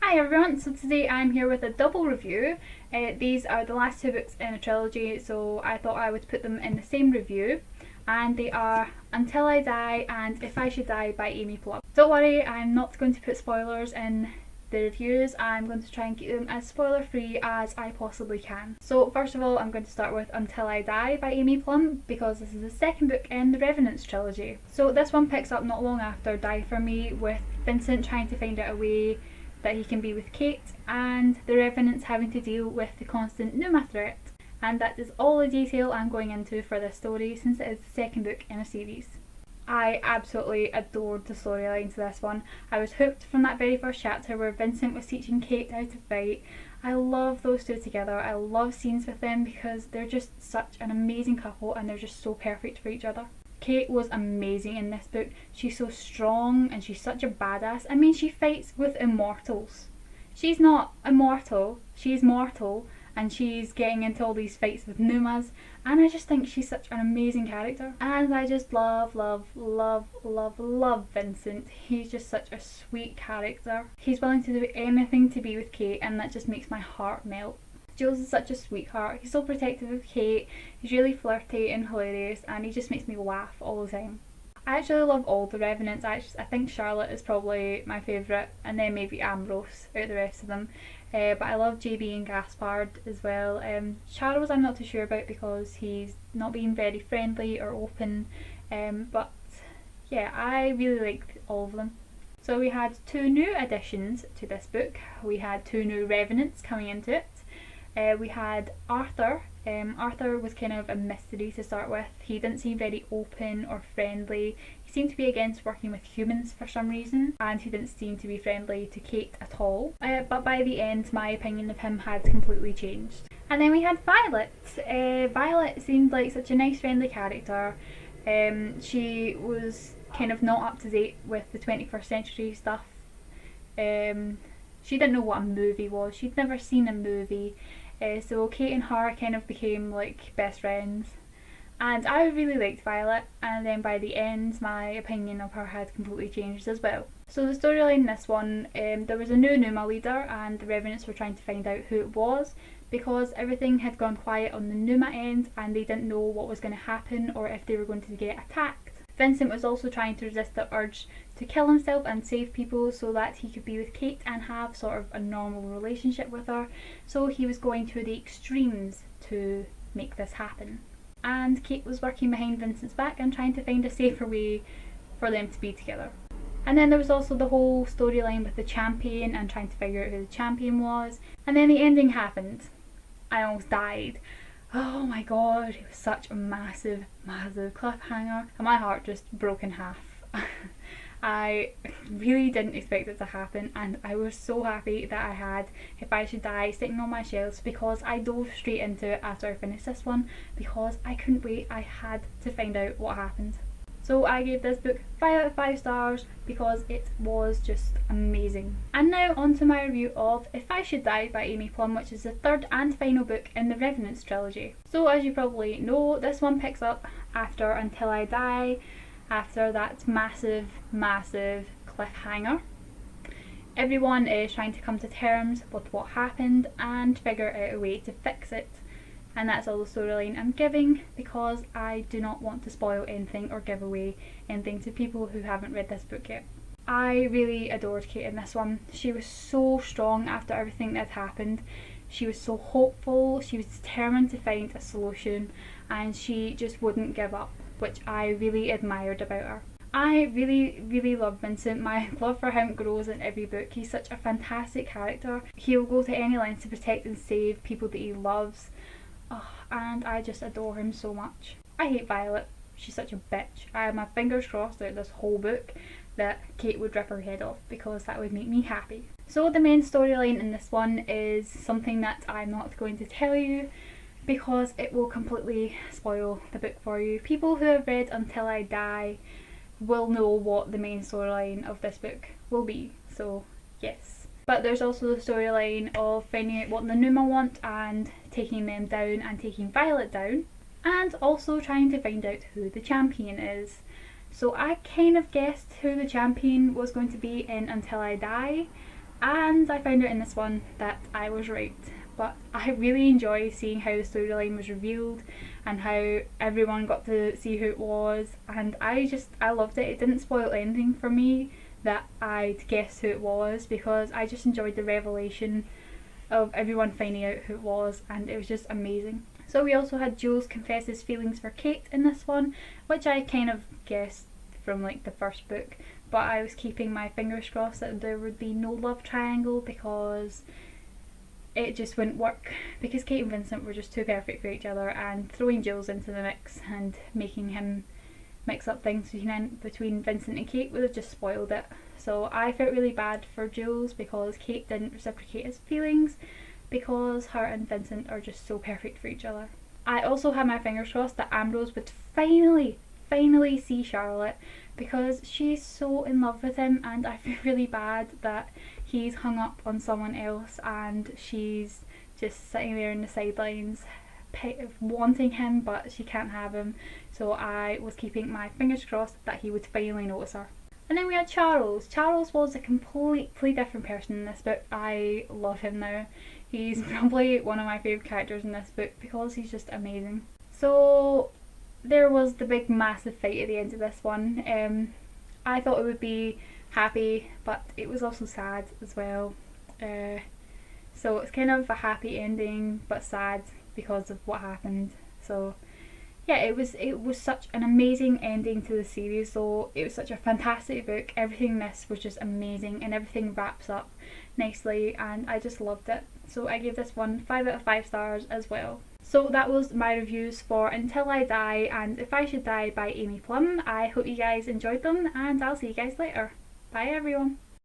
Hi everyone, so today I'm here with a double review. These are the last two books in a trilogy, so I thought I would put them in the same review. And they are Until I Die and If I Should Die by Amy Plum. Don't worry, I'm not going to put spoilers in the reviews. I'm going to try and keep them as spoiler free as I possibly can. So first of all, I'm going to start with Until I Die by Amy Plum because this is the second book in the Revenants trilogy. So this one picks up not long after Die For Me, with Vincent trying to find out a way that he can be with Kate and the Revenants having to deal with the constant Numa threat. And that is all the detail I'm going into for this story, since it is the second book in a series. I absolutely adored the storyline to this one. I was hooked from that very first chapter where Vincent was teaching Kate how to fight. I love those two together. I love scenes with them because they're just such an amazing couple and they're just so perfect for each other. Kate was amazing in this book. She's so strong and she's such a badass. I mean, she fights with immortals. She's not immortal, she's mortal, and she's getting into all these fights with Numas, and I just think she's such an amazing character. And I just love Vincent. He's just such a sweet character. He's willing to do anything to be with Kate, and that just makes my heart melt. Jules is such a sweetheart. He's so protective of Kate, he's really flirty and hilarious, and he just makes me laugh all the time. I actually love all the Revenants. I think Charlotte is probably my favourite, and then maybe Ambrose out of the rest of them. But I love JB and Gaspard as well. Charles I'm not too sure about because he's not being very friendly or open, but yeah, I really like all of them. So we had two new additions to this book. We had two new Revenants coming into it. We had Arthur. Arthur was kind of a mystery to start with. He didn't seem very open or friendly. He seemed to be against working with humans for some reason, and he didn't seem to be friendly to Kate at all. But by the end, my opinion of him had completely changed. And then we had Violet. Violet seemed like such a nice, friendly character. She was kind of not up to date with the 21st century stuff. She didn't know what a movie was. She'd never seen a movie. So Kate and her kind of became like best friends, and I really liked Violet, and then by the end my opinion of her had completely changed as well. So the storyline in this one, there was a new Numa leader and the Revenants were trying to find out who it was because everything had gone quiet on the Numa end and they didn't know what was going to happen or if they were going to get attacked. Vincent was also trying to resist the urge to kill himself and save people so that he could be with Kate and have sort of a normal relationship with her. So he was going to the extremes to make this happen. And Kate was working behind Vincent's back and trying to find a safer way for them to be together. And then there was also the whole storyline with the champion and trying to figure out who the champion was. And then the ending happened. I almost died. Oh my god, it was such a massive cliffhanger and my heart just broke in half. I really didn't expect it to happen, and I was so happy that I had If I Should Die sitting on my shelves because I dove straight into it after I finished this one because I couldn't wait. I had to find out what happened. So I gave this book 5 out of 5 stars because it was just amazing. And now on to my review of If I Should Die by Amy Plum, which is the third and final book in the Revenants trilogy. So as you probably know, this one picks up after Until I Die, after that massive cliffhanger. Everyone is trying to come to terms with what happened and figure out a way to fix it. And that's all the storyline I'm giving because I do not want to spoil anything or give away anything to people who haven't read this book yet. I really adored Kate in this one. She was so strong after everything that had happened. She was so hopeful, she was determined to find a solution, and she just wouldn't give up, which I really admired about her. I really love Vincent. My love for him grows in every book. He's such a fantastic character. He'll go to any lengths to protect and save people that he loves. Oh, and I just adore him so much. I hate Violet. She's such a bitch. I have my fingers crossed throughout this whole book that Kate would rip her head off because that would make me happy. So the main storyline in this one is something that I'm not going to tell you because it will completely spoil the book for you. People who have read Until I Die will know what the main storyline of this book will be, so yes. But there's also the storyline of finding out what the Numa want and taking them down and taking Violet down, and also trying to find out who the champion is. So I kind of guessed who the champion was going to be in Until I Die, And I found out in this one that I was right. But I really enjoy seeing how the storyline was revealed and how everyone got to see who it was, and I loved it. It didn't spoil anything for me that I'd guessed who it was, because I just enjoyed the revelation of everyone finding out who it was, and it was just amazing. So we also had Jules confess his feelings for Kate in this one, which I kind of guessed from like the first book, but I was keeping my fingers crossed that there would be no love triangle, because it just wouldn't work, because Kate and Vincent were just too perfect for each other, and throwing Jules into the mix and making him mix up things between Vincent and Kate would have just spoiled it. So I felt really bad for Jules because Kate didn't reciprocate his feelings, because her and Vincent are just so perfect for each other. I also had my fingers crossed that Ambrose would finally see Charlotte, because she's so in love with him, and I feel really bad that he's hung up on someone else and she's just sitting there in the sidelines wanting him, but she can't have him. So I was keeping my fingers crossed that he would finally notice her. And then we had Charles. Charles was a completely different person in this book. I love him now. He's probably one of my favourite characters in this book because he's just amazing. So there was the big massive fight at the end of this one. I thought it would be happy, but it was also sad as well. So it's kind of a happy ending but sad because of what happened. So yeah, it was such an amazing ending to the series. So it was such a fantastic book. Everything in this was just amazing, and everything wraps up nicely, and I just loved it. So I gave this one 5 out of 5 stars as well. So that was my reviews for Until I Die and If I Should Die by Amy Plum. I hope you guys enjoyed them, and I'll see you guys later. Bye everyone.